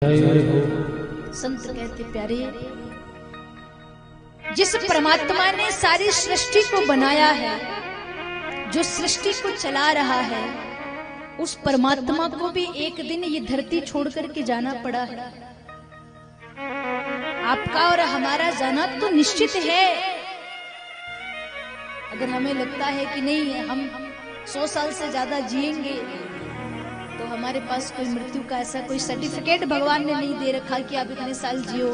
संत कहते प्यारे, जिस परमात्मा ने सारी सृष्टि को बनाया है, जो सृष्टि को चला रहा है, उस परमात्मा को भी एक दिन ये धरती छोड़ करके जाना पड़ा है। आपका और हमारा जाना तो निश्चित है। अगर हमें लगता है कि नहीं हम 100 साल से ज्यादा जिएंगे, तो हमारे पास कोई मृत्यु का ऐसा कोई सर्टिफिकेट भगवान ने नहीं दे रखा कि आप इतने साल जियो।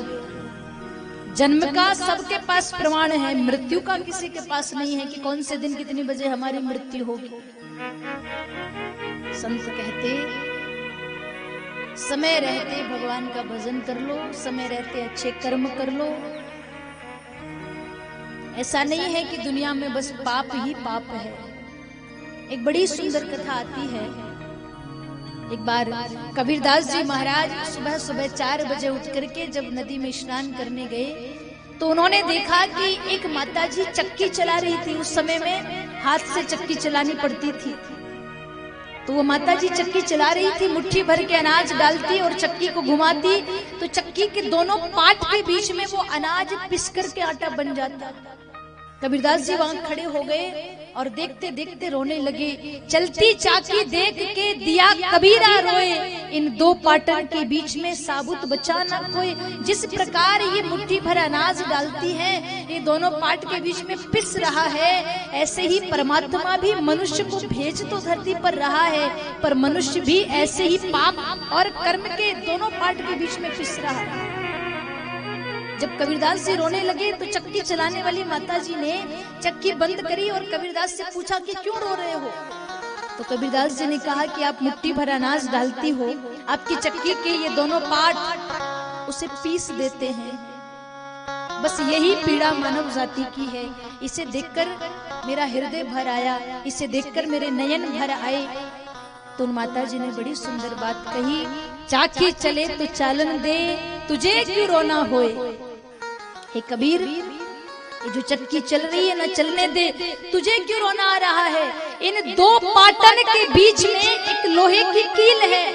जन्म का सबके पास प्रमाण है, मृत्यु का किसी के पास नहीं है कि कौन से दिन कितनी बजे हमारी मृत्यु होगी। संत कहते समय रहते भगवान का भजन कर लो, समय रहते अच्छे कर्म कर लो। ऐसा नहीं है कि दुनिया में बस पाप ही पाप है। एक बड़ी सुंदर कथा आती है। एक बार कबीरदास जी महाराज सुबह सुबह 4 बजे उठ करके जब नदी में स्नान करने गए, तो उन्होंने देखा कि एक माताजी चक्की चला रही थी। उस समय में हाथ से चक्की चलानी पड़ती थी। तो वो माताजी चक्की चला रही थी, मुट्ठी भर के अनाज डालती और चक्की को घुमाती, तो चक्की के दोनों पाट के बीच में वो अनाज पिस करके आटा बन जाता। कबीरदास जी वहां खड़े हो गए और देखते देखते रोने लगे। चलती चाकी देख के दिया कबीरा रोए, इन दो पाटन के बीच में साबुत बचा न कोई। जिस प्रकार ये मुट्ठी भर अनाज डालती है, ये दोनों पाट के बीच में पिस रहा है, ऐसे ही परमात्मा भी मनुष्य को भेज तो धरती पर रहा है, पर मनुष्य भी ऐसे ही पाप और कर्म के दोनों पाट के बीच में पिस रहा है। जब कबीरदास जी रोने लगे तो चक्की चलाने वाली माताजी ने चक्की बंद करी और कबीरदास से पूछा कि क्यों रो रहे हो। तो कबीरदास जी ने कहा कि आप मुट्ठी भर अनाज डालती हो, आपकी चक्की के ये दोनों पार्ट उसे पीस देते हैं। बस यही पीड़ा मानव जाति की है। इसे देखकर मेरा हृदय भर आया, इसे देखकर मेरे नयन भर आए। तो माताजी ने बड़ी सुंदर बात कही, चाकी चले तो चालन दे, तुझे क्यों रोना होए। हे कबीर, ये जो चक्की चल रही है ना, चलने दे, तुझे क्यों रोना आ रहा है। इन दो पाटन के बीच में एक लोहे की कील है।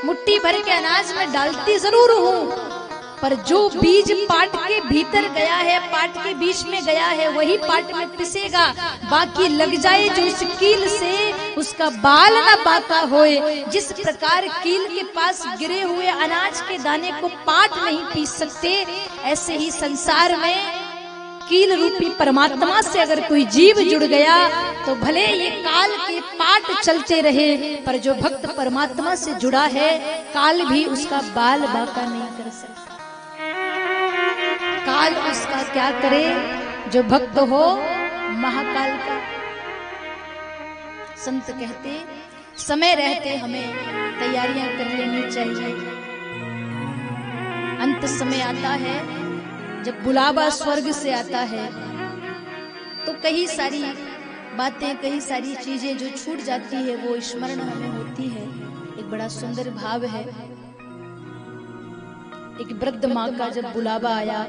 मुट्ठी भर के अनाज में डालती जरूर हूँ, पर जो बीज पाट के भीतर गया है, पाट के बीच में गया है, वही पाट में पिसेगा। बाकी लग जाए जो इस कील से, उसका बाल न बाका होए। जिस प्रकार कील के पास गिरे हुए अनाज के दाने को पाट नहीं पीस सकते, ऐसे ही संसार में कील रूपी परमात्मा से अगर कोई जीव जुड़ गया, तो भले ये काल के पाट चलते रहे, पर जो भक्त परमात्मा से जुड़ा है, काल भी उसका बाल बाका नहीं कर सकता। काल उसका क्या करे, जो भक्त हो महाकाल का। संत कहते समय रहते हमें तैयारियां कर लेनी चाहिए। अंत समय आता है, जब बुलावा स्वर्ग से आता है, तो कई सारी बातें, कई सारी चीजें जो छूट जाती है, वो स्मरण हमें होती है। एक बड़ा सुंदर भाव है। एक वृद्ध माँ का जब बुलावा आया,